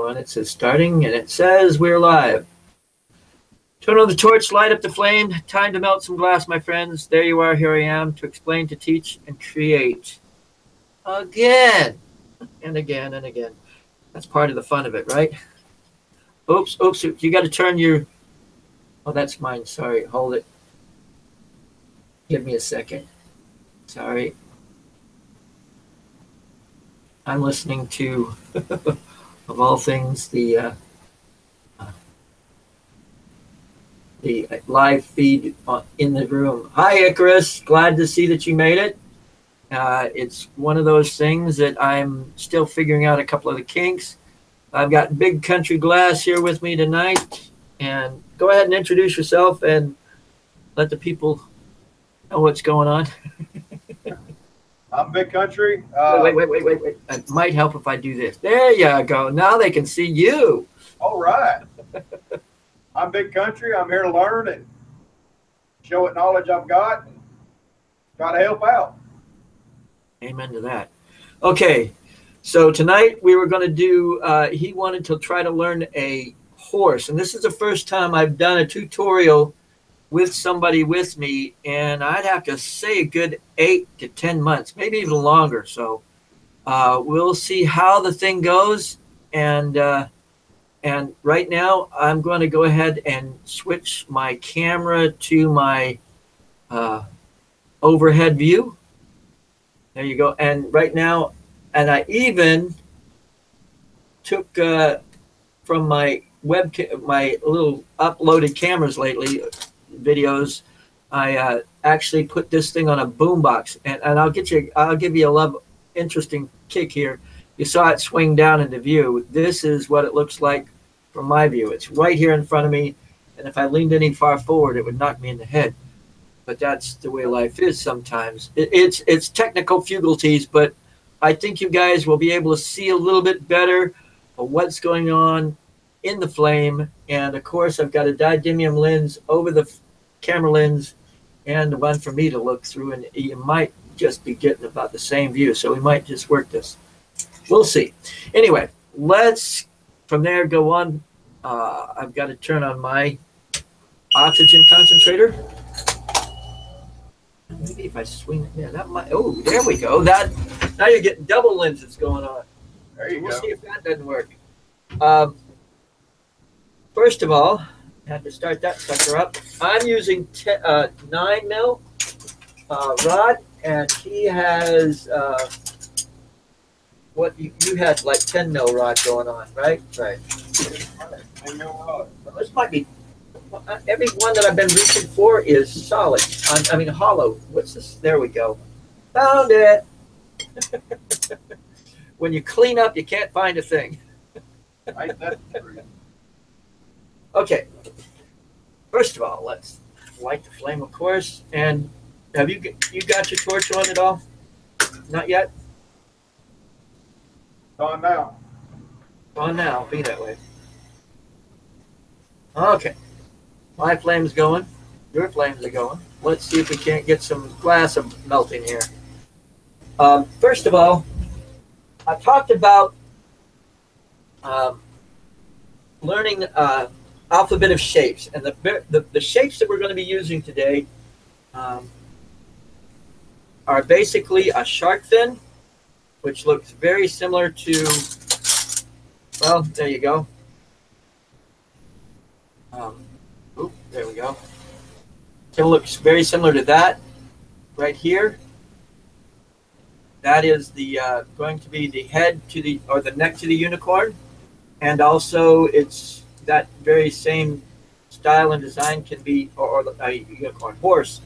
And it says starting, and it says we're live. Turn on the torch, light up the flame. Time to melt some glass, my friends. There you are. Here I am to explain, to teach, and create. Again, and again, and again. That's part of the fun of it, right? Oops, oops. You got to turn your... Oh, that's mine. Sorry. Hold it. Give me a second. Sorry. I'm listening to, of all things, the live feed in the room. Hi, Icarus. Glad to see that you made it. It's one of those things that I'm still figuring out a couple of the kinks. I've got Big Country Glass here with me tonight. And go ahead and introduce yourself and let the people know what's going on. I'm Big Country. Wait. It might help if I do this. There you go. Now they can see you. All right. I'm Big Country. I'm here to learn and show what knowledge I've got and try to help out. Amen to that. Okay, so tonight we were going to do, he wanted to try to learn a horse. And this is the first time I've done a tutorial with somebody with me. And I'd have to say a good 8 to 10 months, maybe even longer. So we'll see how the thing goes. And right now I'm going to go ahead and switch my camera to my overhead view. There you go. And right now, and I even took from my my little uploaded cameras lately, videos, I actually put this thing on a boombox, and I'll give you a interesting kick here. You saw it swing down into view. This is what it looks like from my view. It's right here in front of me, and if I leaned any far forward, it would knock me in the head. But that's the way life is sometimes. It's technical futilties, but I think you guys will be able to see a little bit better of what's going on in the flame. And of course, I've got a didymium lens over the camera lens and the one for me to look through, and you might just be getting about the same view. So we might just work this. We'll see. Anyway, let's from there go on. I've got to turn on my oxygen concentrator. Maybe if I swing it, yeah, that might. Oh, there we go. That now you're getting double lenses going on. There you go. We'll see if that doesn't work. First of all, I have to start that sucker up. I'm using 9 mil rod, and he has what you had like 10 mil rod going on, right? Right. 10 mil rod. Well, this might be. Every one that I've been reaching for is solid. I mean hollow. What's this? There we go. Found it. When you clean up, you can't find a thing. Ain't that true? Okay. First of all, let's light the flame, of course. And have you got your torch on at all? Not yet? On now. On now. Be that way. Okay. My flame's going. Your flames are going. Let's see if we can't get some glass melting here. First of all, I talked about learning alphabet of shapes, and the shapes that we're going to be using today are basically a shark fin, which looks very similar to. Well, there you go. There we go. It looks very similar to that right here. That is the going to be the head to the or the neck to the unicorn, and also it's that very same style and design can be or a unicorn horse,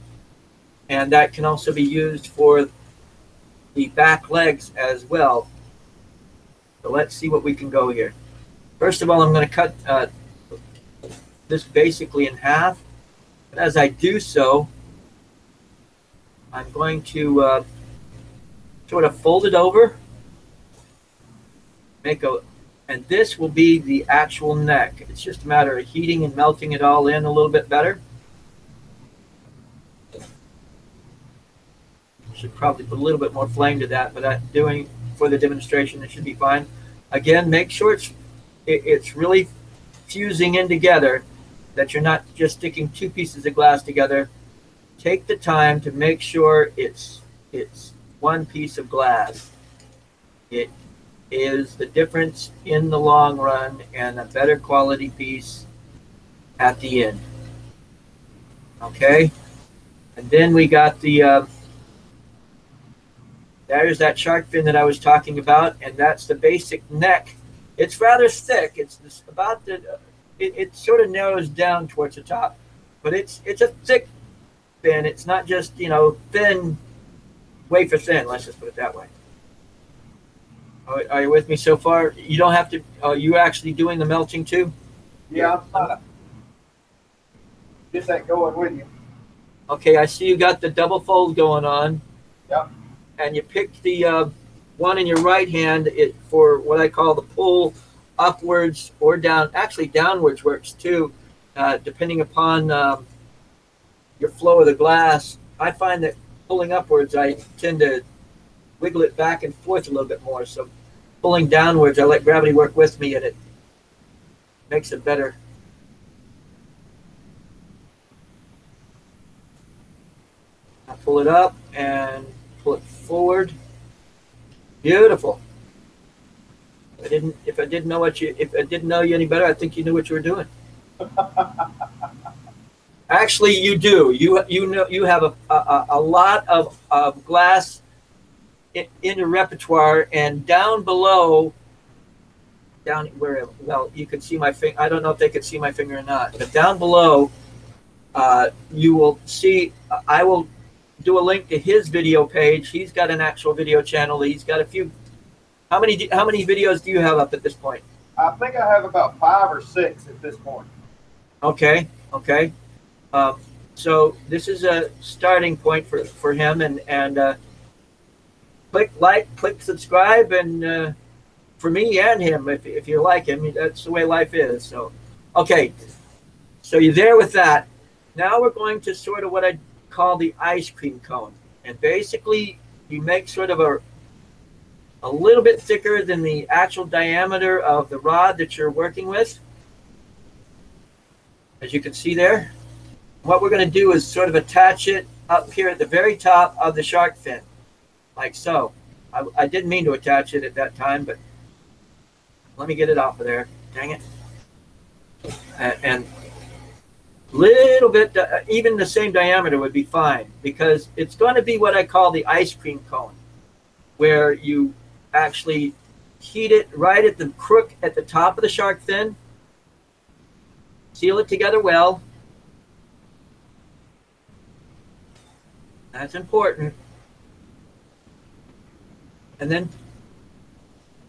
and that can also be used for the back legs as well. So let's see what we can go here. First of all, I'm going to cut this basically in half. But as I do so, I'm going to sort of fold it over, and this will be the actual neck. It's just a matter of heating and melting it all in a little bit better. Should probably put a little bit more flame to that, but doing for the demonstration, it should be fine. Again, make sure it's it's really fusing in together, that you're not just sticking two pieces of glass together. Take the time to make sure it's one piece of glass. It is the difference in the long run and a better quality piece at the end. Okay, and then we got the there's that shark fin that I was talking about, and that's the basic neck. It's rather thick. It's about the it sort of narrows down towards the top, but it's a thick fin. It's not just thin, wafer thin. Let's just put it that way. Are you with me so far? You don't have to. Are you actually doing the melting too? Yeah, I'm trying to get that going with you. Okay, I see you got the double fold going on. Yep. And you pick the one in your right hand for what I call the pull upwards or down. Actually, downwards works too, depending upon your flow of the glass. I find that pulling upwards, I tend to wiggle it back and forth a little bit more. So pulling downwards, I let gravity work with me, and it makes it better. I pull it up and pull it forward. Beautiful. If I didn't know you any better, I think you knew what you were doing. Actually, you do. You have a lot of glass in your repertoire, and down below, well, you can see my finger. I don't know if they could see my finger or not, but down below, you will see. I will do a link to his video page. He's got an actual video channel. He's got a few. How many videos do you have up at this point? I think I have about 5 or 6 at this point. Okay. So this is a starting point for him, and click like, click subscribe, and for me and him, if you like him, that's the way life is. So, okay, so you're there with that. Now we're going to sort of what I call the ice cream cone, and basically you make sort of a little bit thicker than the actual diameter of the rod that you're working with, as you can see there. What we're going to do is sort of attach it up here at the very top of the shark fin, like so. I didn't mean to attach it at that time, but let me get it off of there. Dang it. And little bit, even the same diameter would be fine, because it's going to be what I call the ice cream cone, where you actually heat it right at the crook at the top of the shark fin, seal it together well. That's important. And then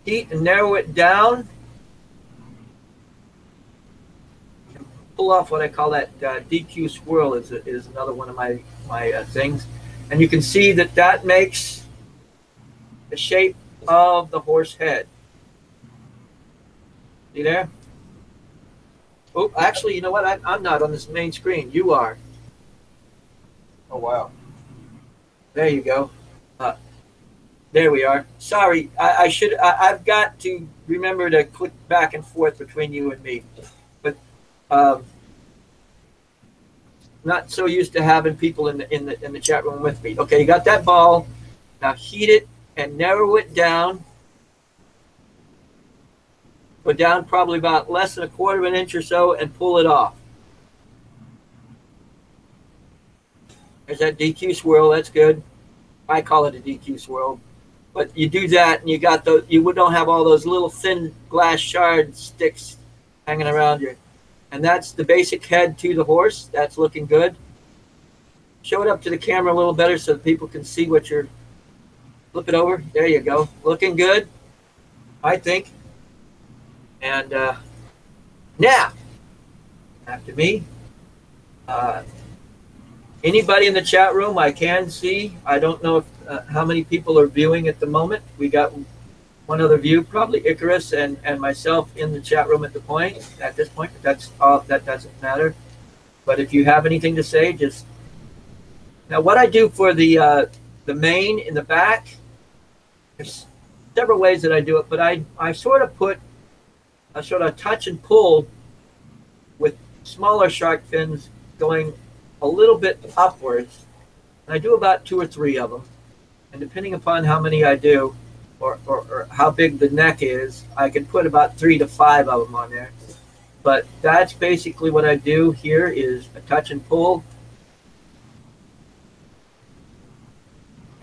heat and narrow it down. Pull off what I call that DQ swirl is another one of my things. And you can see that makes the shape of the horse head. See there? Oh, actually, you know what? I'm not on this main screen. You are. Oh, wow. There you go. There we are. Sorry, I've got to remember to click back and forth between you and me. But not so used to having people in the chat room with me. Okay, you got that ball. Now heat it and narrow it down. Go down probably about less than 1/4 of an inch or so and pull it off. There's that DQ swirl. That's good. I call it a DQ swirl. But you do that, and you don't have all those little thin glass shard sticks hanging around you. And that's the basic head to the horse. That's looking good. Show it up to the camera a little better so that people can see what you're. Flip it over. There you go. Looking good, I think. And now, after me, anybody in the chat room I can see. I don't know if, how many people are viewing at the moment. We got one other view, probably Icarus and myself in the chat room at this point. But that's all. That doesn't matter. But if you have anything to say, just now. What I do for the mane in the back, there's several ways that I do it, but I sort of put a sort of touch and pull with smaller shark fins going a little bit upwards. And I do about 2 or 3 of them. And depending upon how many I do, or how big the neck is, I can put about 3 to 5 of them on there. But that's basically what I do here, is a touch and pull,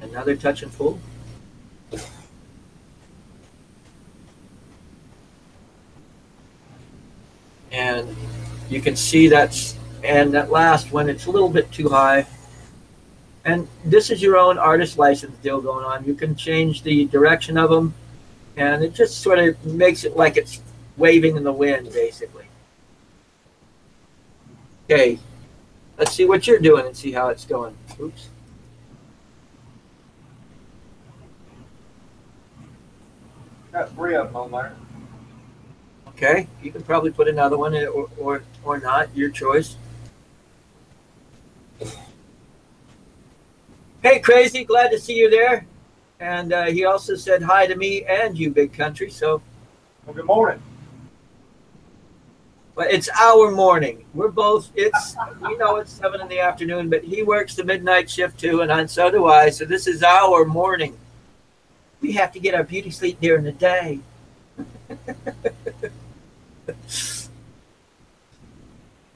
another touch and pull, and you can see and that last one, it's a little bit too high. And this is your own artist license deal going on. You can change the direction of them, and it just sort of makes it like it's waving in the wind, basically. Okay, let's see what you're doing and see how it's going. Oops. Got 3 of them on there. Okay, you can probably put another one in, or not, your choice. Hey, Crazy, glad to see you there. And he also said hi to me and you, Big Country. So, Well, good morning. but it's our morning. We're both, it's 7 in the afternoon, but he works the midnight shift too, and so do I. So this is our morning. We have to get our beauty sleep during the day.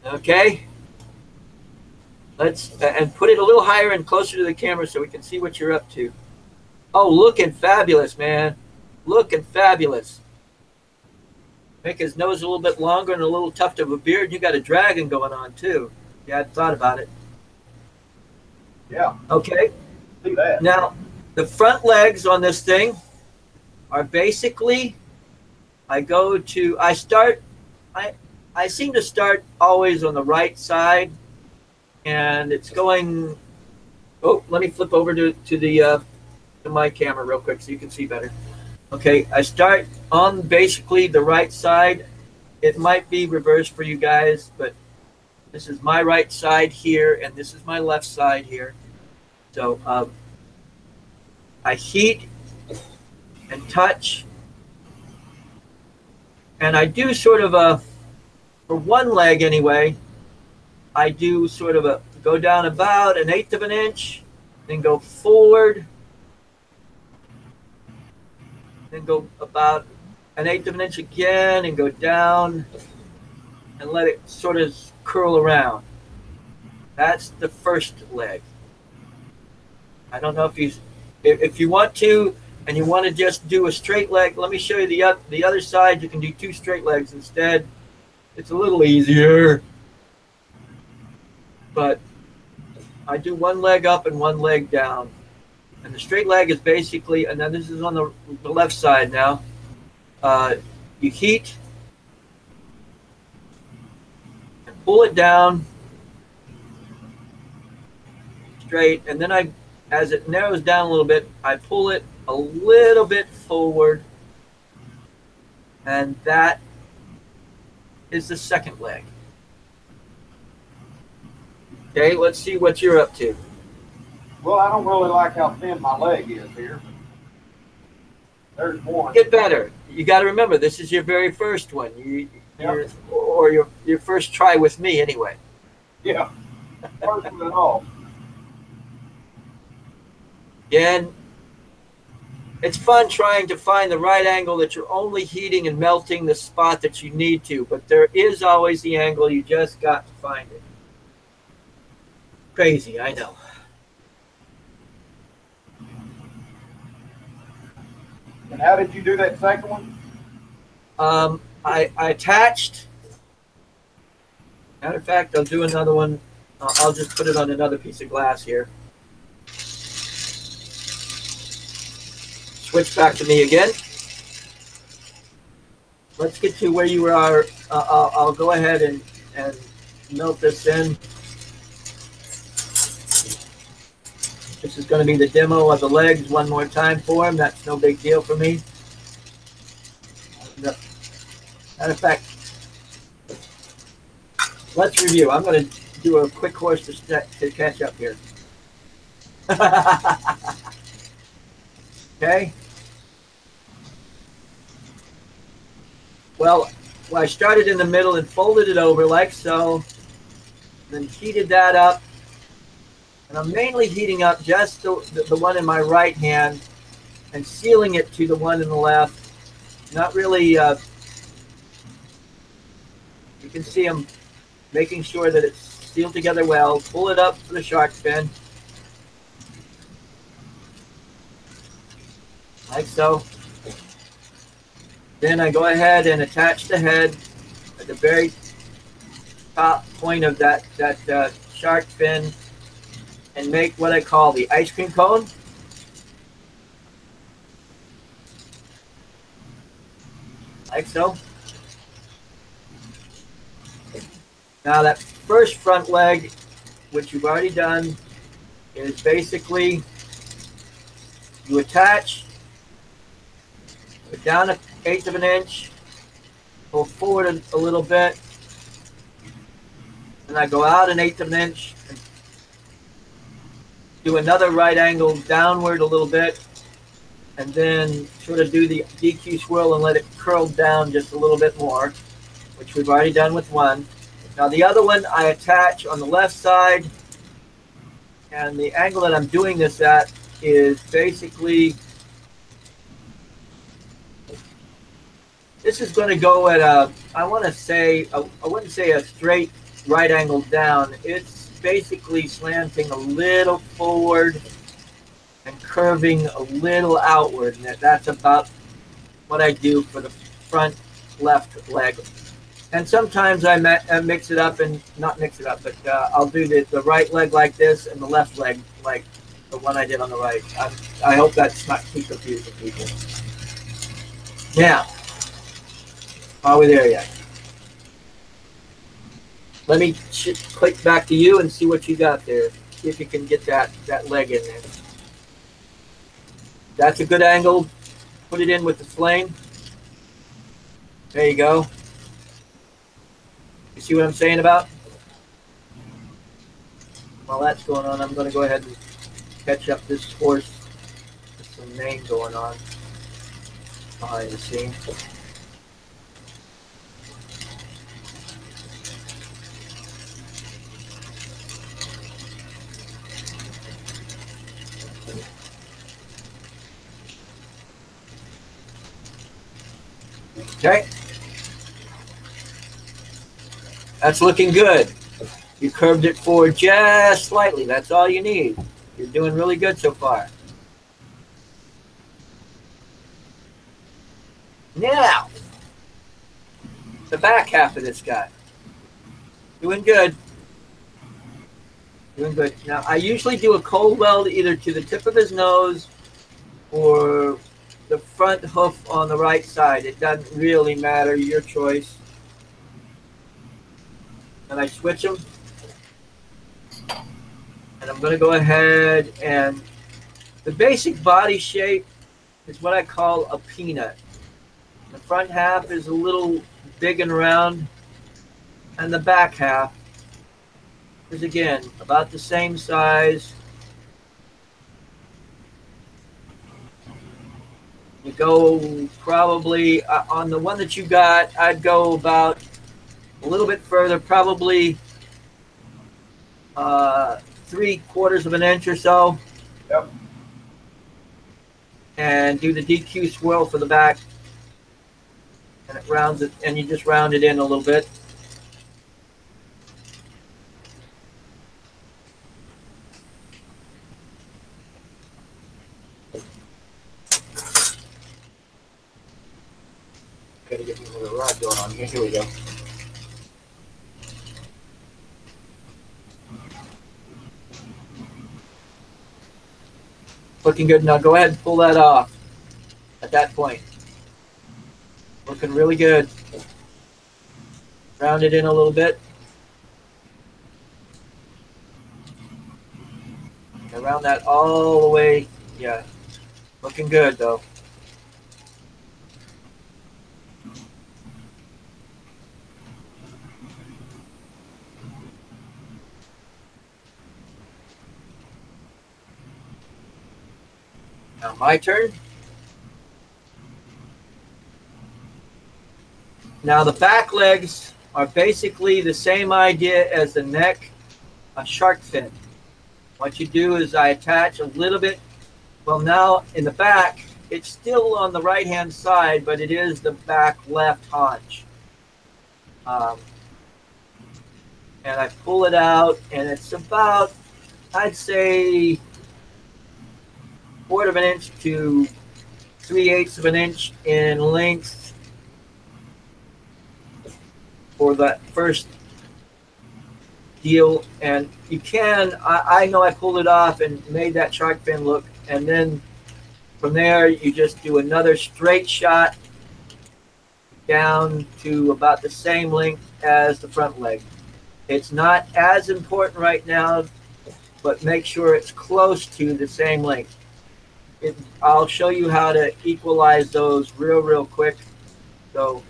Okay. Let's and put it a little higher and closer to the camera so we can see what you're up to. Oh, looking fabulous, man. Looking fabulous. Make his nose a little bit longer and a little tuft of a beard. You got a dragon going on too. Yeah, I thought about it. Yeah. Okay. See that. Now, the front legs on this thing are basically, I seem to start always on the right side, and it's going, oh, let me flip over to my camera real quick so you can see better. Okay, I start on basically the right side. It might be reversed for you guys, but this is my right side here, and this is my left side here. So I heat and touch, and I do sort of for one leg anyway, I do sort of go down about 1/8 of an inch, then go forward, then go about 1/8 of an inch again, and go down, and let it sort of curl around. That's the first leg. I don't know if you want to, and you want to just do a straight leg. Let me show you the other side. You can do 2 straight legs instead. It's a little easier, but I do 1 leg up and 1 leg down. And the straight leg is basically, and then this is on the left side now. You heat and pull it down straight, and then as it narrows down a little bit, I pull it a little bit forward, and that is the second leg. Okay, let's see what you're up to. Well, I don't really like how thin my leg is here. There's one. Get better. You got to remember, this is your very first one. Your first try with me, anyway. Yeah. First one at all. And it's fun trying to find the right angle that you're only heating and melting the spot that you need to, but there is always the angle. You just got to find it. Crazy, I know. And how did you do that second one? I attached. Matter of fact, I'll do another one. I'll just put it on another piece of glass here. Switch back to me again. Let's get to where you are. I'll go ahead and melt this in. This is going to be the demo of the legs one more time for him. That's no big deal for me. Matter of fact, let's review. I'm going to do a quick horse to catch up here. Okay. Well, well, I started in the middle and folded it over like so, then heated that up. And I'm mainly heating up just the one in my right hand and sealing it to the one in the left. Not really, you can see I'm making sure that it's sealed together well. Pull it up for the shark fin, like so. Then I go ahead and attach the head at the very top point of that shark fin and make what I call the ice cream cone. Like so. Now that first front leg, which you've already done, is basically you attach, put down 1/8 of an inch, pull forward a little bit, and I go out 1/8 of an inch, and do another right angle downward a little bit, and then sort of do the DQ swirl and let it curl down just a little bit more, which we've already done with one. Now the other one I attach on the left side, and the angle that I'm doing this at is basically, this is going to go at a, I want to say, I wouldn't say a straight right angle down. It's basically slanting a little forward and curving a little outward. And that's about what I do for the front left leg. And sometimes I mix it up and not mix it up, but I'll do the right leg like this and the left leg like the one I did on the right. I hope that's not too confusing people. Now, are we there yet? Let me click back to you and see what you got there. See if you can get that leg in there. That's a good angle. Put it in with the flame. There you go. You see what I'm saying about? While that's going on, I'm going to go ahead and catch up this horse with some mane going on behind the scene. Okay. That's looking good. You curved it forward just slightly. That's all you need. You're doing really good so far. Now, the back half of this guy. Doing good. Doing good. Now, I usually do a cold weld either to the tip of his nose or the front hoof on the right side. It doesn't really matter, your choice. And I switch them. And I'm going to go ahead and the basic body shape is what I call a peanut. The front half is a little big and round, and the back half is again about the same size. You go probably on the one that you got, I'd go about a little bit further, probably 3/4 of an inch or so. Yep. And do the DQ swirl for the back, and it rounds it, and you just round it in a little bit. Gotta get me a little rod going on here. Here we go. Looking good. Now go ahead and pull that off at that point. Looking really good. Round it in a little bit. And round that all the way. Yeah. Looking good though. Now my turn. Now the back legs are basically the same idea as the neck, a shark fin. What you do is I attach a little bit. Well, now in the back, it's still on the right-hand side, but it is the back left haunch. And I pull it out, and it's about, I'd say, 1/4 of an inch to 3/8 of an inch in length for that first deal. And you can, I know I pulled it off and made that shark fin look, and then from there you just do another straight shot down to about the same length as the front leg. It's not as important right now, but make sure it's close to the same length. I'll show you how to equalize those real quick. So,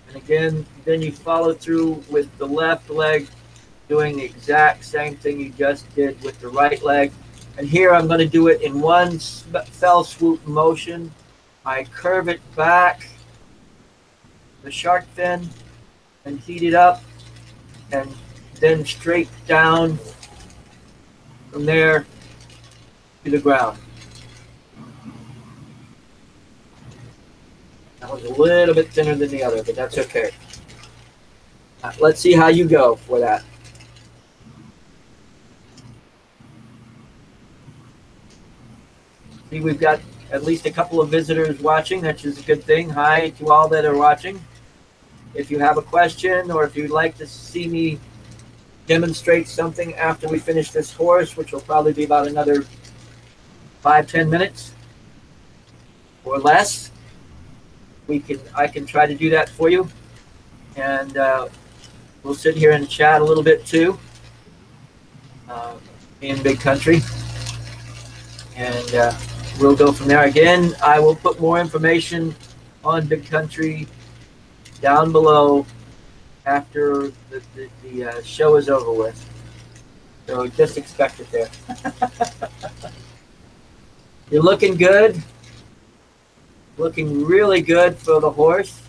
and again, then you follow through with the left leg, doing the exact same thing you just did with the right leg. And here I'm going to do it in one fell swoop motion. I curve it back, the shark fin, and heat it up, and then straight down from there to the ground. That was a little bit thinner than the other, but that's okay. Let's see how you go for that. See, we've got at least a couple of visitors watching, which is a good thing. Hi to all that are watching. If you have a question, or if you'd like to see me demonstrate something after we finish this horse, which will probably be about another 5-10 minutes or less, I can try to do that for you. And we'll sit here and chat a little bit too in Big Country. And we'll go from there. Again, I will put more information on Big Country down below after the show is over with. So just expect it there. You're looking good. Looking really good for the horse.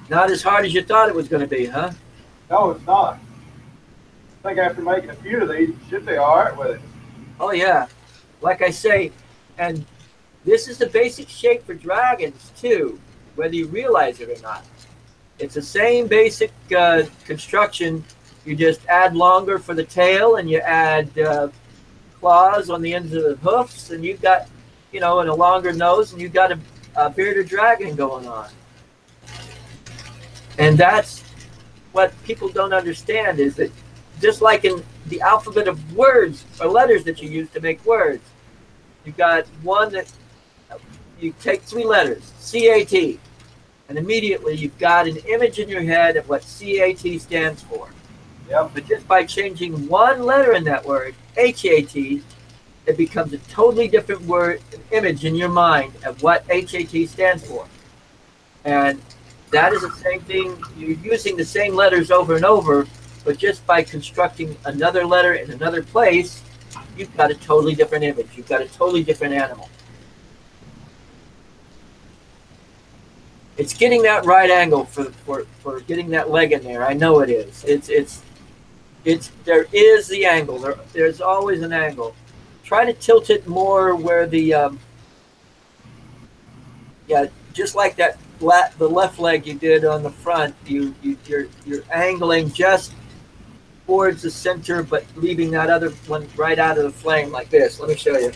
Not as hard as you thought it was going to be, huh? No, it's not. I think after making a few of these, you should be all right with it. Oh, yeah. Like I say, and this is the basic shape for dragons, too, whether you realize it or not. It's the same basic construction. You just add longer for the tail, and you add claws on the ends of the hoofs, and you've got, and a longer nose, and you've got a bearded dragon going on. And that's what people don't understand, is that just like in the alphabet of words or letters that you use to make words, you've got one that you take 3 letters, C-A-T, and immediately you've got an image in your head of what C-A-T stands for. Yep. But just by changing one letter in that word, H-A-T, it becomes a totally different word, an image in your mind of what H-A-T stands for. And that is the same thing. You're using the same letters over and over, but just by constructing another letter in another place, you've got a totally different image. You've got a totally different animal. It's getting that right angle for getting that leg in there. I know it is. There is the angle. There's always an angle. Try to tilt it more where the just like that the left leg you did on the front. You're angling just towards the center, but leaving that other one right out of the flame like this. Let me show you.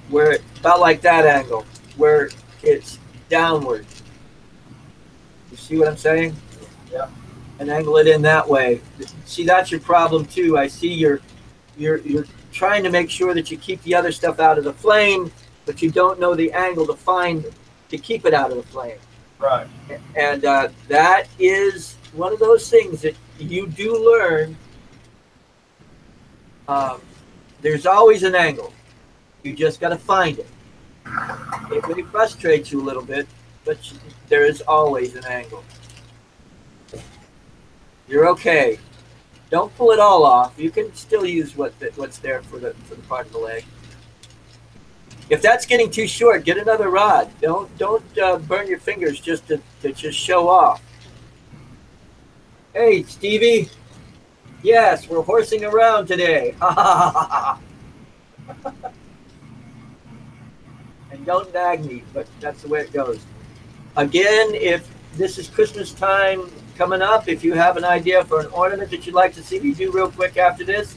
Where about like that angle, where it's downward. You see what I'm saying? Yeah. And angle it in that way. See, that's your problem too. I see you're trying to make sure that you keep the other stuff out of the flame, but you don't know the angle to keep it out of the flame. Right. And that is one of those things that you do learn. There's always an angle. You just got to find it. It may frustrate you a little bit, but there is always an angle. You're okay. Don't pull it all off. You can still use what's there for the part of the leg. If that's getting too short, get another rod. Don't burn your fingers just to just show off. Hey, Stevie. Yes, we're horsing around today. And don't nag me, but that's the way it goes. Again, if this is Christmas time coming up, if you have an idea for an ornament that you'd like to see me do real quick after this,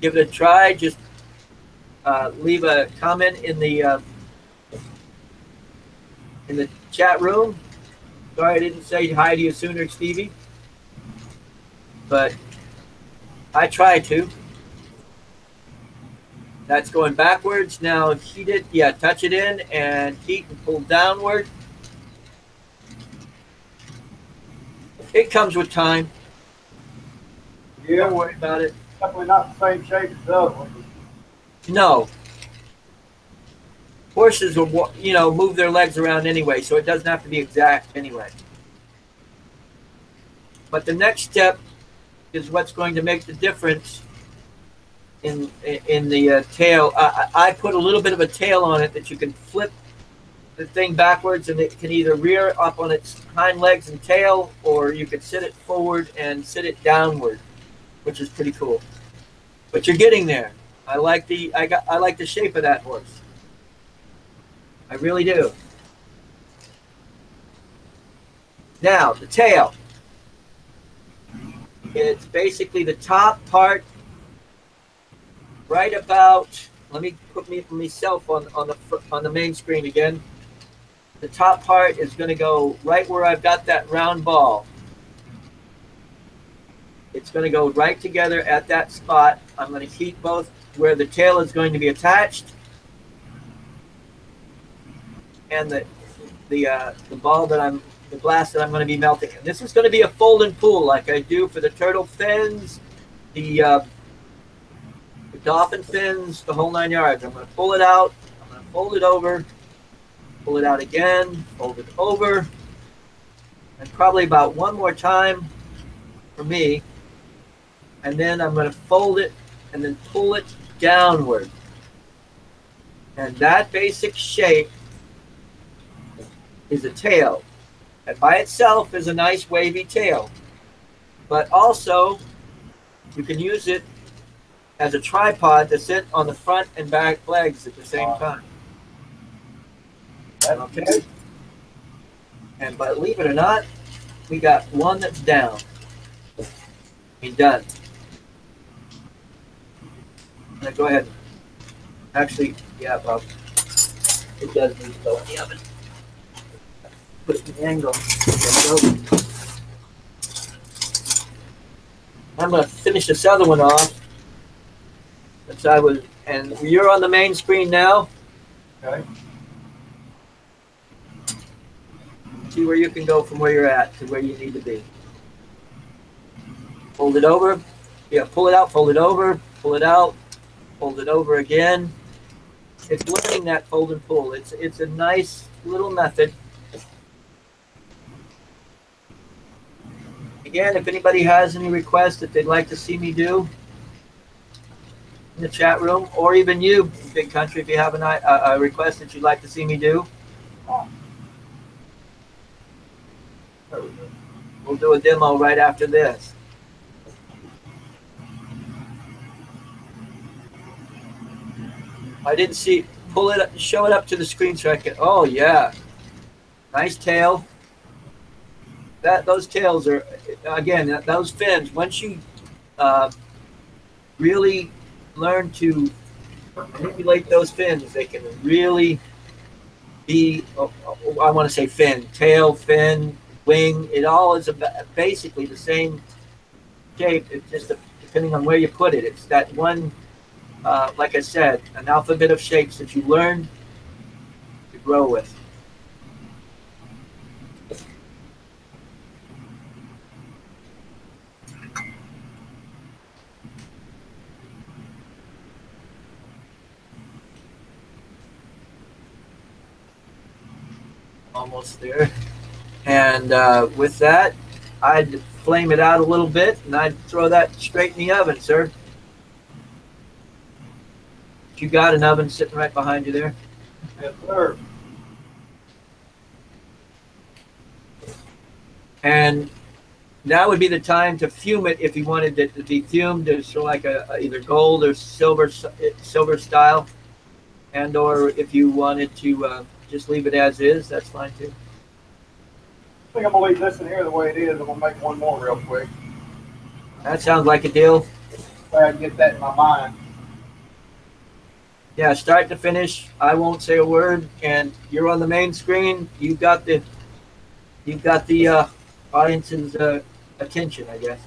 give it a try. Just leave a comment in the chat room. Sorry I didn't say hi to you sooner, Stevie, but I try to. That's going backwards. Now heat it, yeah, touch it in and heat and pull downward. It comes with time. Yeah. Don't worry about it. Definitely not the same shape as the other one. No. Horses will, move their legs around anyway, so it doesn't have to be exact anyway. But the next step is what's going to make the difference in the tail. I put a little bit of a tail on it that you can flip the thing backwards, and it can either rear up on its hind legs and tail, or you can sit it forward and sit it downward, which is pretty cool. But you're getting there. I like the shape of that horse. I really do. Now, the tail. It's basically the top part right about, let me put myself on the main screen again. The top part is going to go right where I've got that round ball. It's going to go right together at that spot. I'm going to heat both where the tail is going to be attached and the ball the glass that I'm going to be melting. And this is going to be a fold and pull like I do for the turtle fins, the dolphin fins, the whole 9 yards. I'm going to pull it out. I'm going to fold it over, pull it out again, fold it over, and probably about one more time for me. And then I'm going to fold it and then pull it downward. And that basic shape is a tail. And by itself is a nice wavy tail. But also, you can use it as a tripod to sit on the front and back legs at the same time. Okay. And believe it or not, we got one that's down. He's done. Now go ahead. Actually, yeah, well, it does need to go in the oven. Put it in the angle. I'm going to finish this other one off. And you're on the main screen now. Okay. See where you can go from where you're at to where you need to be. Fold it over. Yeah, pull it out, fold it over, pull it out, fold it over again. It's learning that fold and pull. It's a nice little method. Again, if anybody has any requests that they'd like to see me do in the chat room, or even you, Big Country, if you have a request that you'd like to see me do, we'll do a demo right after this. I didn't see, pull it up, show it up to the screen so I can, oh yeah, nice tail. Those tails are, again, those fins, once you really learn to manipulate those fins, they can really be, I want to say fin, tail, fin, wing, it all is basically the same shape. It's just depending on where you put it. It's that one, like I said, an alphabet of shapes that you learn to grow with. Almost there. And with that, I'd flame it out a little bit, and I'd throw that straight in the oven, sir. You got an oven sitting right behind you there. Yes, sir. And now would be the time to fume it if you wanted it to be fumed. It's like a either gold or silver style, and or if you wanted to just leave it as is, that's fine too. I think I'm gonna leave this in here the way it is. I'm gonna make one more real quick. That sounds like a deal. So I can get that in my mind. Yeah, start to finish. I won't say a word, and you're on the main screen. You've got the audience's attention, I guess.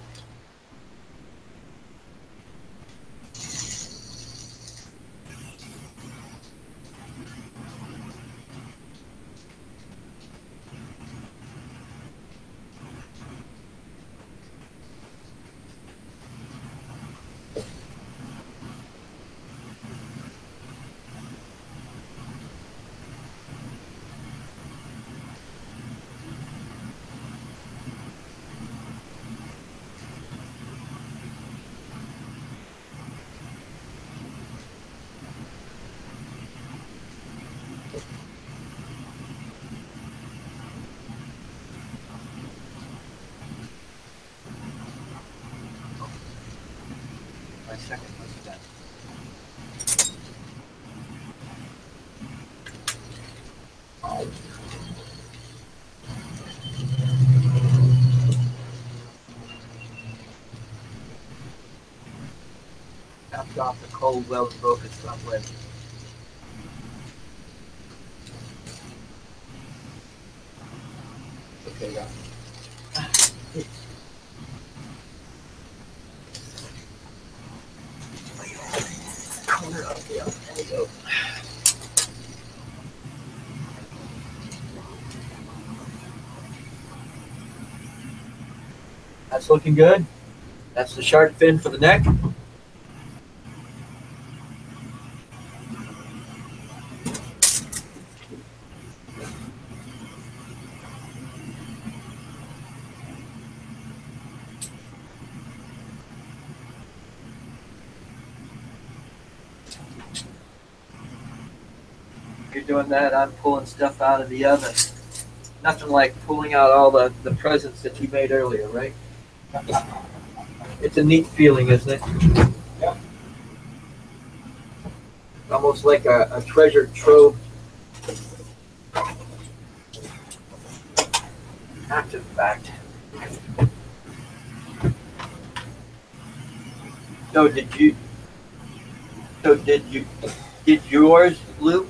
My second was done. Tapped off the cold well and broke its front leg. Okay, yeah. Corner up, yeah. There we go. That's looking good. That's the shark fin for the neck. You're doing that, I'm pulling stuff out of the oven. Nothing like pulling out all the presents that you made earlier, right? It's a neat feeling, isn't it? Yep. Almost like a treasure trove. Active fact. So did yours, Luke?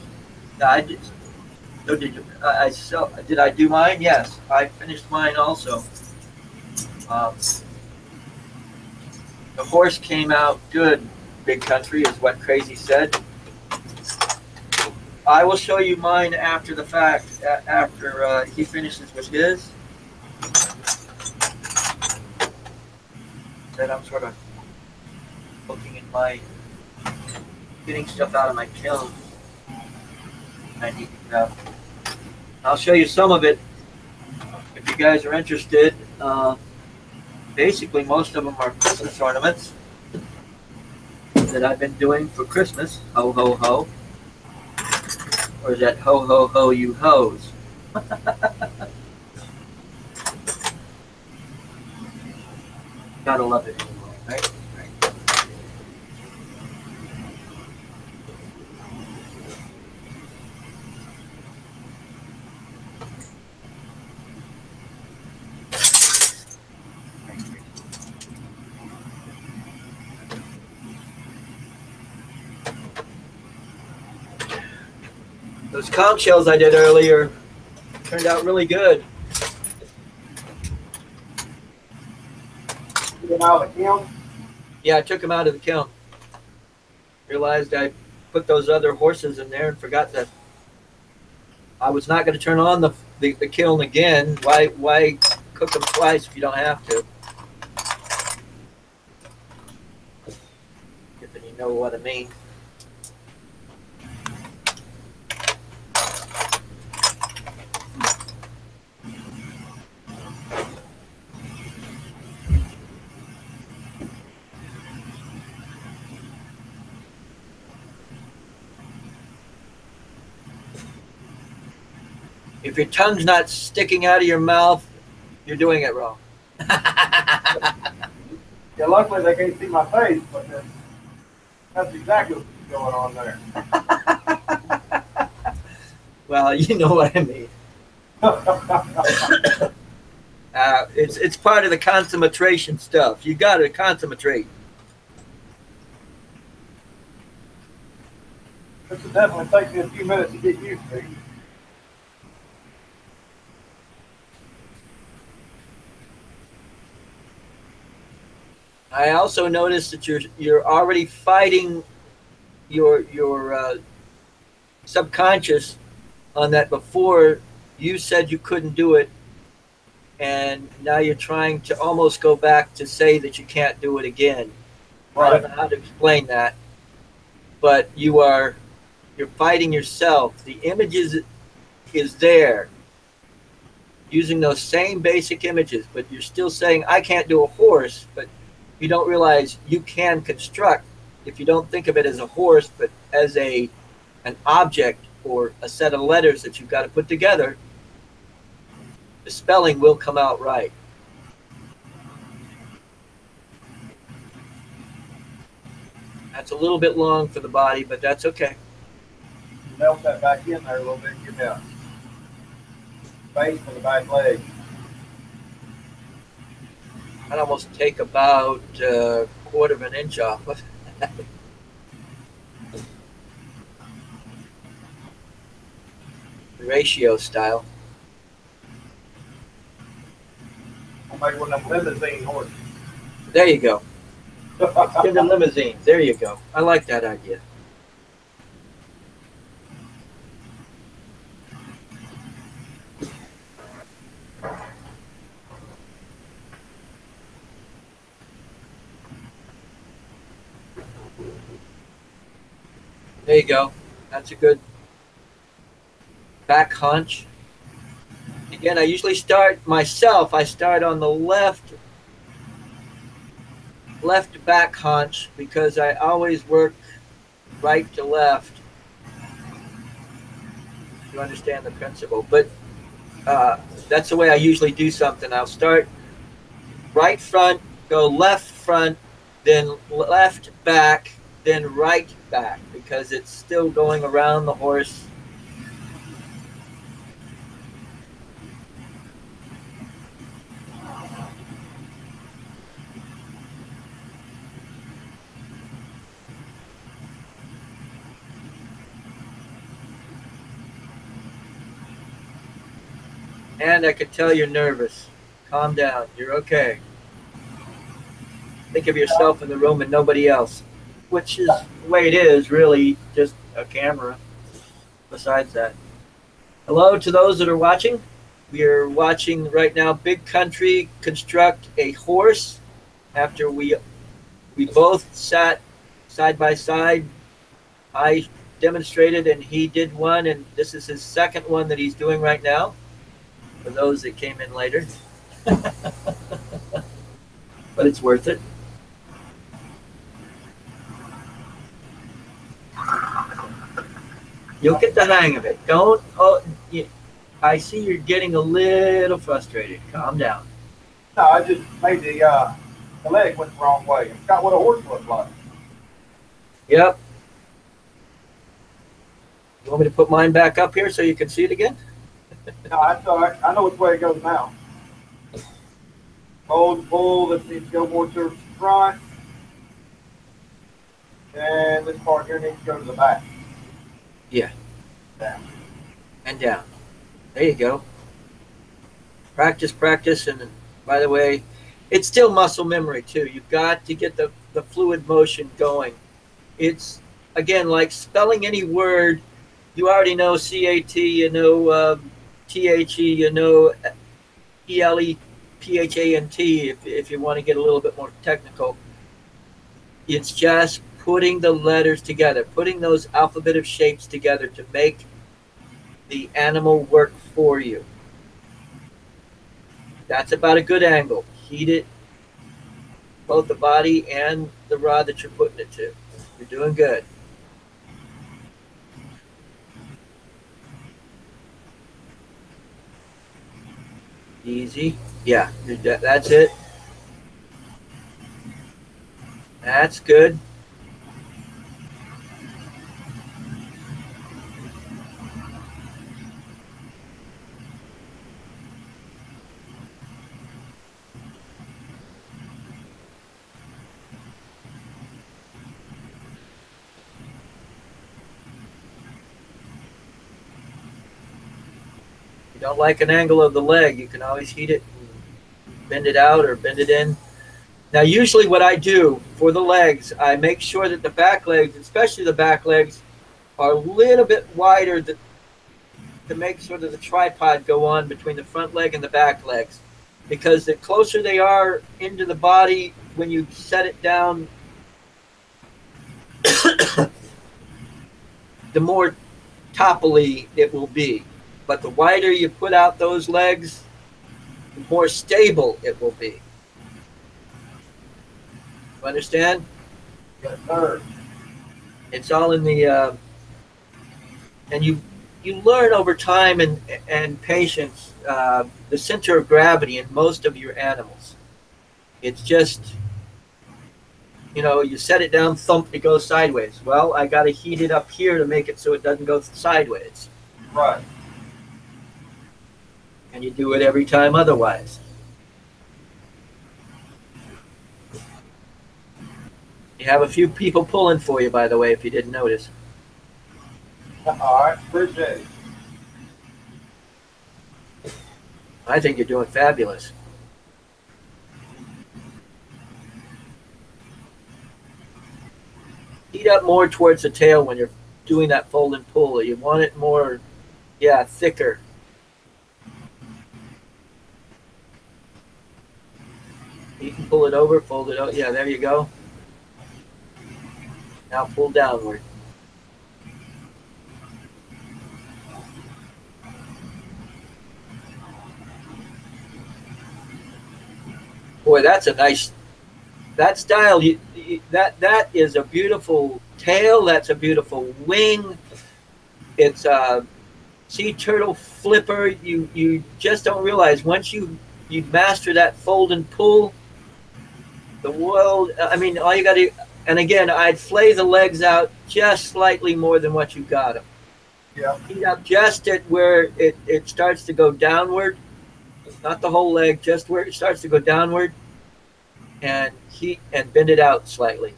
I did. So did I do mine? Yes, I finished mine also. The horse came out good, Big Country, is what Crazy said. I will show you mine after the fact, after he finishes with his. Then I'm sort of looking at my, getting stuff out of my kiln. I need to, I'll show you some of it if you guys are interested. Basically, most of them are Christmas ornaments that I've been doing for Christmas. Ho, ho, ho. Or is that ho, ho, ho, you hoes? Gotta love it anyway, right? Those conch shells I did earlier turned out really good. You get out of the kiln? Yeah, I took them out of the kiln. Realized I put those other horses in there and forgot that I was not going to turn on the kiln again. Why cook them twice if you don't have to? If you know what I mean. If your tongue's not sticking out of your mouth, you're doing it wrong. Yeah, luckily they can't see my face, but that's exactly what's going on there. Well, you know what I mean. It's part of the concentration stuff. You got to concentrate. This will definitely take me a few minutes to get used to. I also noticed that you're already fighting your subconscious on that before. You said you couldn't do it, and now you're trying to almost go back to say that you can't do it again. Right. I don't know how to explain that, but you're fighting yourself. The images is there, using those same basic images, but you're still saying, I can't do a horse, but you don't realize you can construct, if you don't think of it as a horse, but as an object or a set of letters that you've got to put together, the spelling will come out right. That's a little bit long for the body, but that's okay. Melt that back in there a little bit, give me a space for the back leg. I'd almost take about a quarter of an inch off of it. Ratio style. I'll make one of them limousine horses. There you go. Extended limousines. There you go. I like that idea. There you go. That's a good back hunch. Again, I usually start myself. I start on the left back hunch because I always work right to left. You understand the principle, but that's the way I usually do something. I'll start right front, go left front, then left back, then right back, because it's still going around the horse. And I could tell you're nervous. Calm down. You're okay. Think of yourself in the room and nobody else, which is the way it is, really, just a camera. Besides that. Hello to those that are watching. We are watching right now Big Country construct a horse after we both sat side by side. I demonstrated and he did one, and this is his second one that he's doing right now, for those that came in later. But it's worth it. You'll get the hang of it. Don't. I see you're getting a little frustrated. Calm down. No, I just made the leg went the wrong way. It's got what a horse looks like. Yep. You want me to put mine back up here so you can see it again? No, that's all right. I know which way it goes now. Hold, pull. This needs to go more to the front. And this part here needs to go to the back. Yeah. Down. And down. There you go. Practice, practice. And by the way, it's still muscle memory too. You've got to get the fluid motion going. It's, again, like spelling any word. You already know CAT, you know THE, you know ELEPHANT if you want to get a little bit more technical. It's just putting the letters together, putting those alphabet of shapes together to make the animal work for you. That's about a good angle. Heat it, both the body and the rod that you're putting it to. You're doing good. Easy. Yeah, that's it. That's good. If you don't like an angle of the leg, you can always heat it and bend it out or bend it in. Now, usually what I do for the legs, I make sure that the back legs, especially the back legs, are a little bit wider to make sure that the tripod go on between the front leg and the back legs. Because the closer they are into the body when you set it down, the more topply it will be. But the wider you put out those legs, the more stable it will be. You understand? Yes, sir. It's all in the and you learn over time and patience the center of gravity in most of your animals. It's just, you set it down, thump, it goes sideways. Well, I got to heat it up here to make it so it doesn't go sideways. Right. And you do it every time otherwise. You have a few people pulling for you, by the way, if you didn't notice. All right, appreciate it. I think you're doing fabulous. Heat up more towards the tail when you're doing that fold and pull. You want it more, thicker. You can pull it over, fold it out. Yeah, there you go. Now pull downward. Boy, that's a nice, that style, that is a beautiful tail. That's a beautiful wing. It's a sea turtle flipper. You just don't realize once you master that fold and pull, the world, I mean, all you got to, and again, I'd flay the legs out just slightly more than what you got them. Yeah. Heat up just at where it starts to go downward, not the whole leg, just where it starts to go downward, and heat and bend it out slightly.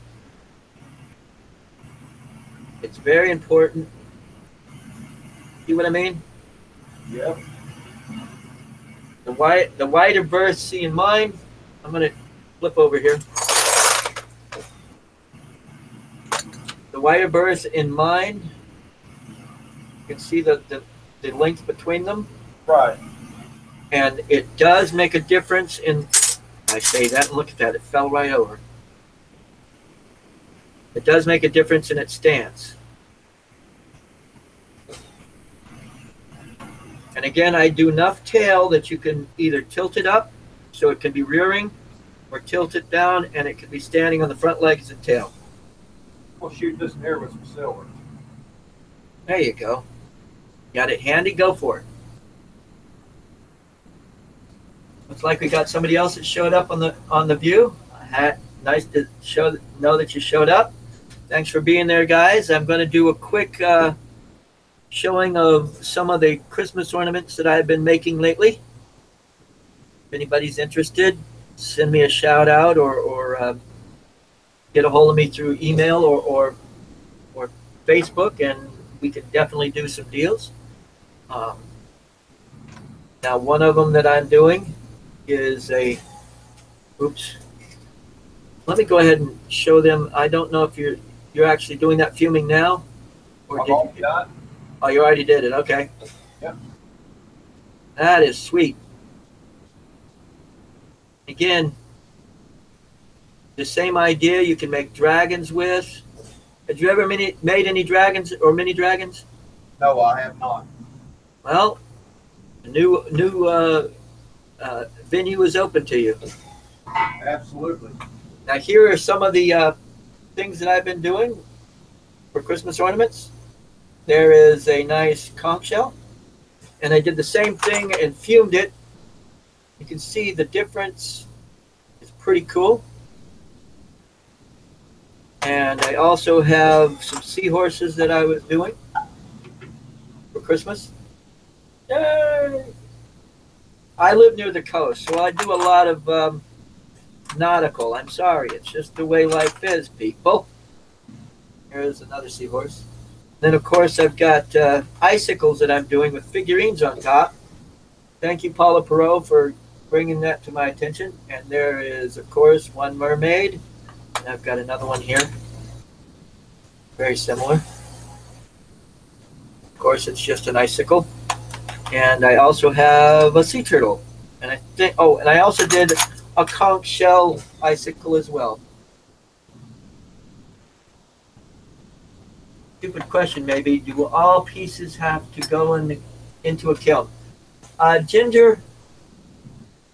It's very important. See what I mean? Yep. The wider berth, see in mine, I'm going to flip over here. The wider berth in mine, you can see the length between them. Right. And it does make a difference in, I say that and look at that, it fell right over. It does make a difference in its stance. And again, I do enough tail that you can either tilt it up so it can be rearing, or tilt it down and it can be standing on the front legs and tail. We'll shoot this in here with some silver. There you go. Got it handy, go for it. Looks like we got somebody else that showed up on the view. Nice to know that you showed up. Thanks for being there, guys. I'm going to do a quick showing of some of the Christmas ornaments that I've been making lately. If anybody's interested, send me a shout out or get a hold of me through email or Facebook, and we can definitely do some deals. Now, one of them that I'm doing is a, oops. Let me go ahead and show them. I don't know if you're actually doing that fuming now, or did you? Done. Oh, you already did it. Okay. Yep. That is sweet. Again, the same idea. You can make dragons with. Have you ever made any dragons or mini dragons? No, I have not. Well, the new venue is open to you. Absolutely. Now, here are some of the things that I've been doing for Christmas ornaments. There is a nice conch shell, and I did the same thing and fumed it You can see the difference is pretty cool. And I also have some seahorses that I was doing for Christmas. Yay! I live near the coast, so I do a lot of nautical. I'm sorry, it's just the way life is, people. Here's another seahorse. Then, of course, I've got icicles that I'm doing with figurines on top. Thank you, Paula Perot, for bringing that to my attention. And there is, of course, one mermaid. And I've got another one here. Very similar. Of course, it's just an icicle. And I also have a sea turtle. And I think, oh, and I also did a conch shell icicle as well. Stupid question, maybe. Do all pieces have to go into a kiln? Ginger,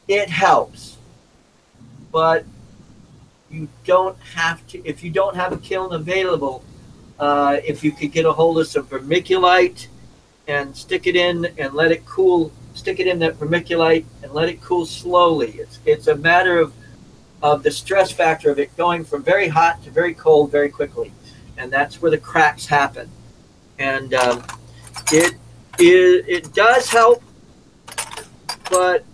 it helps, but you don't have to. If you don't have a kiln available, if you could get a hold of some vermiculite and stick it in and let it cool, stick it in that vermiculite and let it cool slowly. It's a matter of the stress factor of it going from very hot to very cold very quickly. And that's where the cracks happen. And it does help, but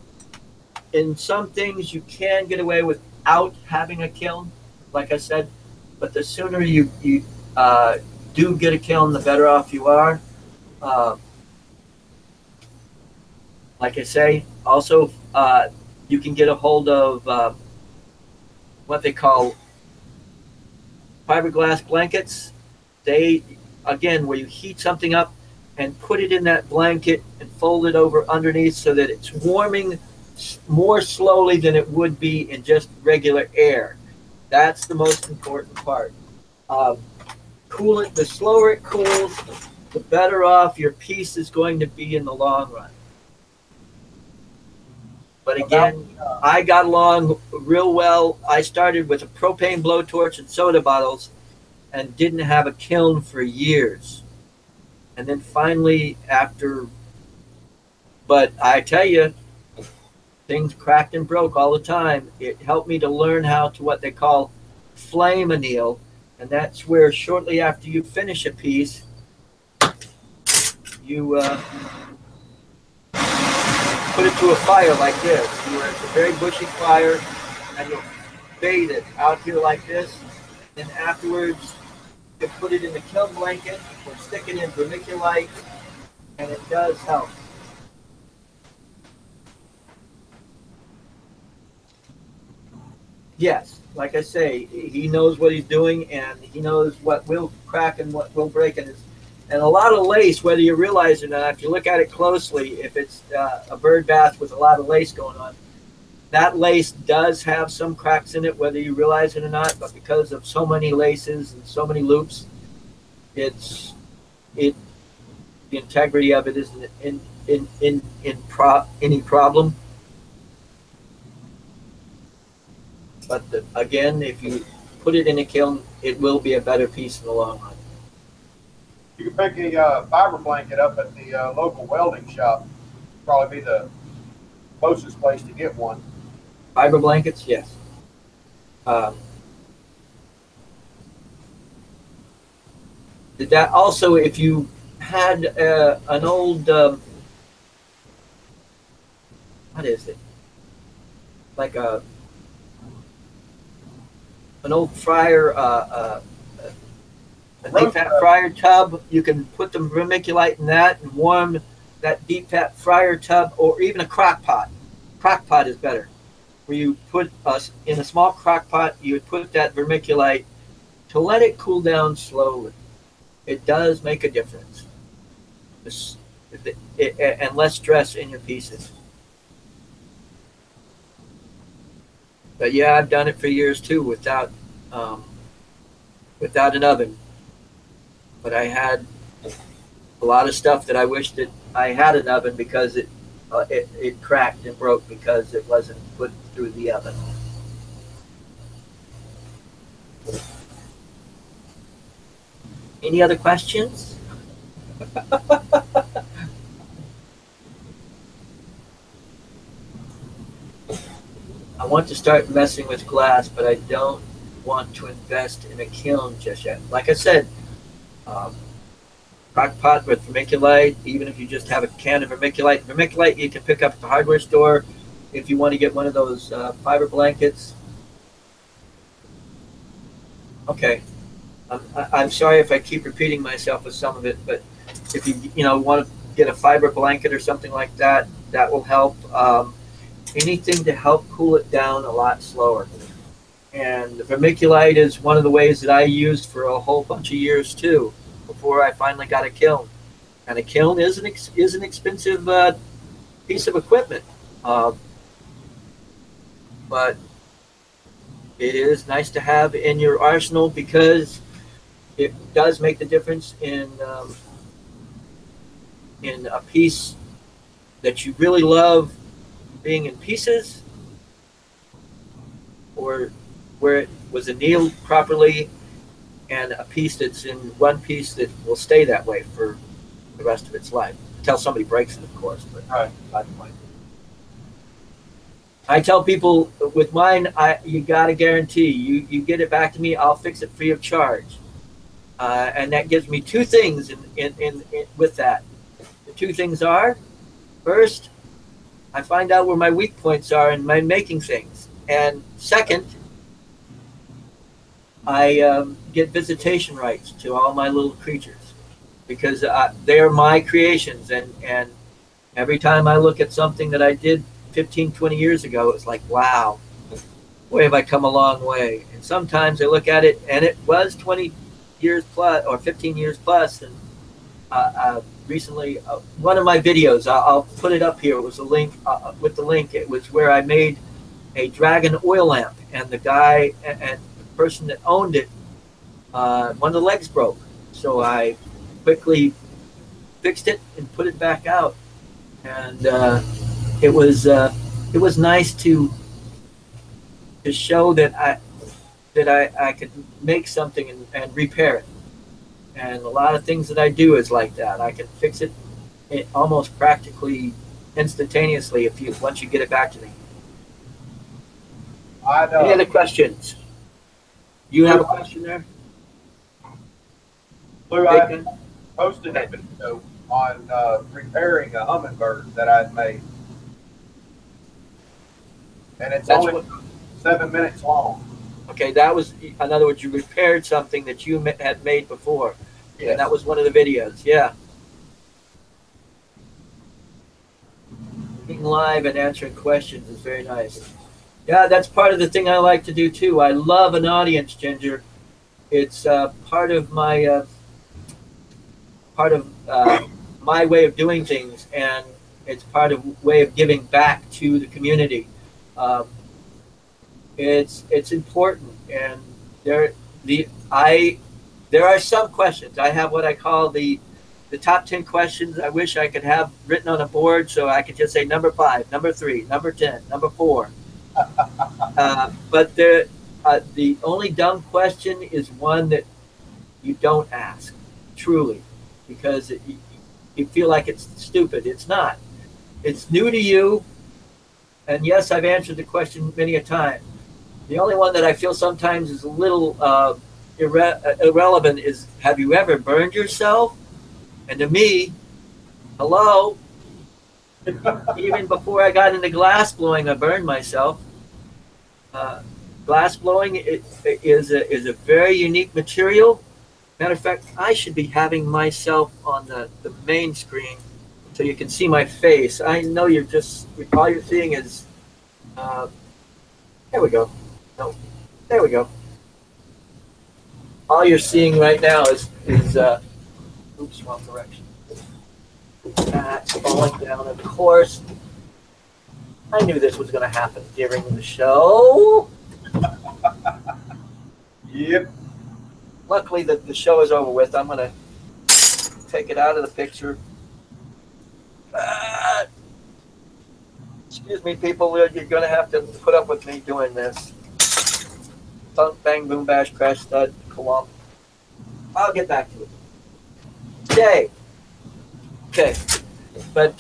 in some things you can get away without having a kiln, like I said. But the sooner you do get a kiln, the better off you are. Like I say, also you can get a hold of what they call fiberglass blankets. They, again, where you heat something up and put it in that blanket and fold it over underneath so that it's warming more slowly than it would be in just regular air. That's the most important part. Cool it, the slower it cools, the better off your piece is going to be in the long run. But again, I got along real well. I started with a propane blowtorch and soda bottles and didn't have a kiln for years. And then finally, but I tell you, things cracked and broke all the time. It helped me to learn how to what they call flame anneal. And that's where shortly after you finish a piece, you put it to a fire like this, where it's a very bushy fire, and you'll bathe it out here like this. And afterwards, you put it in the kiln blanket or stick it in vermiculite, and it does help. Yes, like I say, he knows what he's doing, and he knows what will crack and what will break. And a lot of lace, whether you realize it or not, if you look at it closely, if it's a bird bath with a lot of lace going on, that lace does have some cracks in it, whether you realize it or not. But because of so many laces and so many loops, the integrity of it isn't any problem. But again, if you put it in a kiln, it will be a better piece in the long run. You can pick a fiber blanket up at the local welding shop. Probably be the closest place to get one. Fiber blankets, yes. That also, if you had an old, what is it? Like an old fryer, a deep fat fryer tub, you can put the vermiculite in that and warm that deep fat fryer tub, or even a crock pot. Crock pot is better. Where you put in a small crock pot, you would put that vermiculite to let it cool down slowly. It does make a difference. And less stress in your pieces. But yeah, I've done it for years too without an oven. But I had a lot of stuff that I wished that I had an oven because it cracked and broke because it wasn't put through the oven. Any other questions? want to start messing with glass, but I don't want to invest in a kiln just yet. Like I said, um, crock pot with vermiculite, even if you just have a can of vermiculite. Vermiculite you can pick up at the hardware store if you want to get one of those fiber blankets. Okay, I'm sorry if I keep repeating myself with some of it, but if you want to get a fiber blanket or something like that, that will help. Anything to help cool it down a lot slower. And the vermiculite is one of the ways that I used for a whole bunch of years too, before I finally got a kiln. And a kiln is an expensive piece of equipment, but it is nice to have in your arsenal because it does make the difference in a piece that you really love being in pieces, or where it was annealed properly, and a piece that's in one piece that will stay that way for the rest of its life. Until somebody breaks it, of course. But Right. I tell people with mine, you got to guarantee you get it back to me, I'll fix it free of charge. And that gives me two things in with that. The two things are, first, I find out where my weak points are in my making things. And second, I get visitation rights to all my little creatures because they're my creations. And every time I look at something that I did 15, 20 years ago, it's like, wow, boy, have I come a long way. And sometimes I look at it and it was 20 years plus or 15 years plus. And recently, one of my videos, I'll put it up here. It was a link with the link. It was where I made a dragon oil lamp, and the guy and the person that owned it, one of the legs broke. So I quickly fixed it and put it back out. And it was nice to show that I could make something and repair it. And a lot of things that I do is like that. I can fix it almost practically instantaneously once you get it back to me. Any other questions? You have a question there? Lou, I posted a video on repairing a hummingbird that I'd made. And it's only 7 minutes long. Okay, that was, in other words, you repaired something that you had made before. Yes. And that was one of the videos, yeah. Being live and answering questions is very nice. Yeah, that's part of the thing I like to do too. I love an audience, Ginger. It's part of my my way of doing things, and it's part of way of giving back to the community. It's important, and there are some questions. I have what I call the top 10 questions I wish I could have written on a board, so I could just say number 5, number 3, number 10, number 4. But the only dumb question is one that you don't ask, truly, because you feel like it's stupid. It's not. It's new to you, and yes, I've answered the question many a time. The only one that I feel sometimes is a little irrelevant is, have you ever burned yourself? And to me, hello, even before I got into glass blowing, I burned myself. Glass blowing is a very unique material. Matter of fact, I should be having myself on the main screen so you can see my face. I know you're just, all you're seeing is, there we go. No, there we go. All you're seeing right now is oops, wrong direction. That's falling down, of course. I knew this was going to happen during the show. Yep. Luckily, the show is over with. I'm going to take it out of the picture. Excuse me, people. You're going to have to put up with me doing this. Thunk, bang, boom, bash, crash, stud, clump. I'll get back to it. Today. Okay. But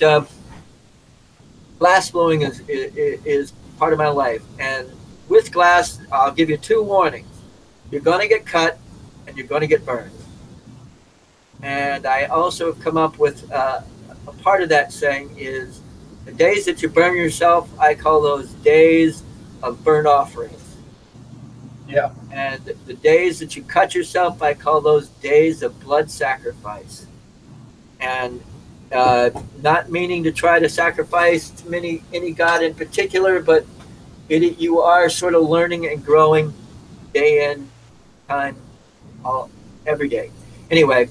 glass blowing is part of my life. And with glass, I'll give you 2 warnings. You're going to get cut and you're going to get burned. And I also have come up with a part of that saying is the days that you burn yourself, I call those days of burnt offerings. Yeah. And the days that you cut yourself, I call those days of blood sacrifice. And not meaning to try to sacrifice to any god in particular, but you are sort of learning and growing day in, time, every day. Anyway,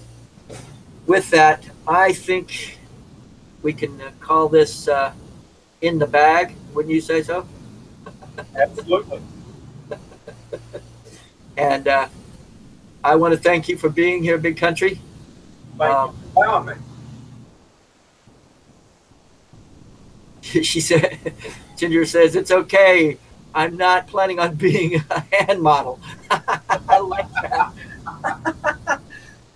with that, I think we can call this in the bag. Wouldn't you say so? Absolutely. And I want to thank you for being here, Big Country. Thank you for allowing me. She said, Ginger says, it's okay. I'm not planning on being a hand model. I like that.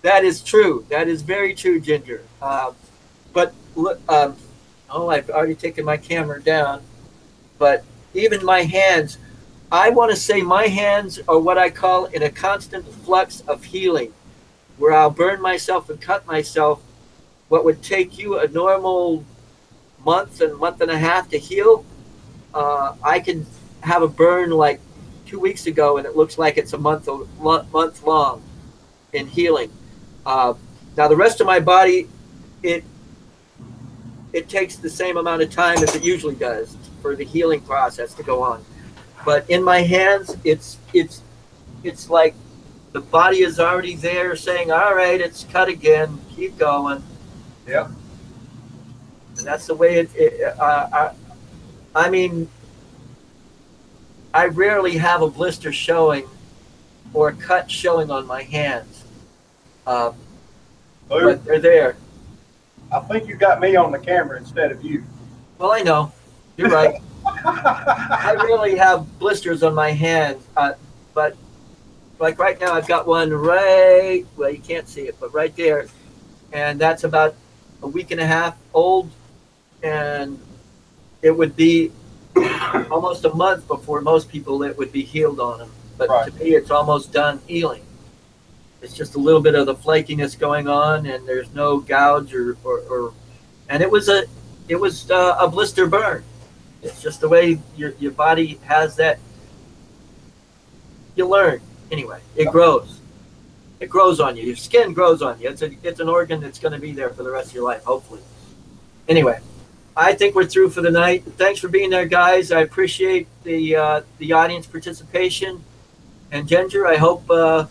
That is true. That is very true, Ginger. But oh, I've already taken my camera down. But even my hands, I want to say my hands are what I call in a constant flux of healing, where I'll burn myself and cut myself. What would take you a normal month and a half to heal, I can have a burn like 2 weeks ago, and it looks like it's a month long in healing. Now the rest of my body, it takes the same amount of time as it usually does for the healing process to go on. But in my hands, it's like the body is already there saying, all right, it's cut again, keep going. Yeah. And that's the way I mean, I rarely have a blister showing or a cut showing on my hands. But they're there. I think you got me on the camera instead of you. Well, I know. You're right. I really have blisters on my hands, but like right now I've got one right, well, you can't see it, but right there. And that's about a week and a half old, and it would be almost a month before most people it would be healed on them. But right. To me, it's almost done healing. It's just a little bit of the flakiness going on, and there's no gouge or and it was a blister burn. It's just the way your body has that. You learn anyway. It grows. It grows on you. Your skin grows on you. It's an organ that's going to be there for the rest of your life, hopefully. Anyway, I think we're through for the night. Thanks for being there, guys. I appreciate the audience participation. And Ginger, I hope to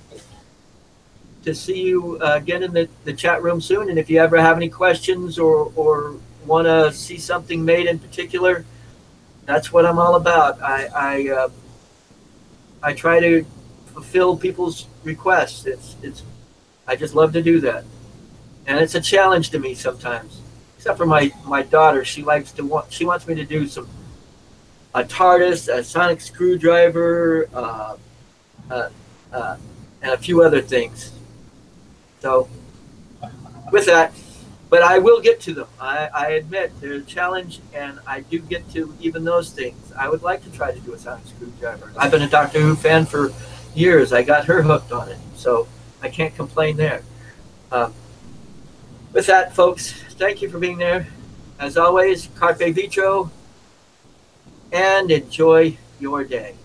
see you again in the chat room soon. And if you ever have any questions or want to see something made in particular, that's what I'm all about. I try to fulfill people's requests. I just love to do that, and it's a challenge to me sometimes. Except for my daughter, she wants me to do a TARDIS, a sonic screwdriver, and a few other things. So with that, but I will get to them. I admit they're a challenge, and I do get to even those things. I would like to try to do a sonic screwdriver. I've been a Doctor Who fan for years. I got her hooked on it, so I can't complain there. With that, folks, thank you for being there. As always, carpe vitro, and enjoy your day.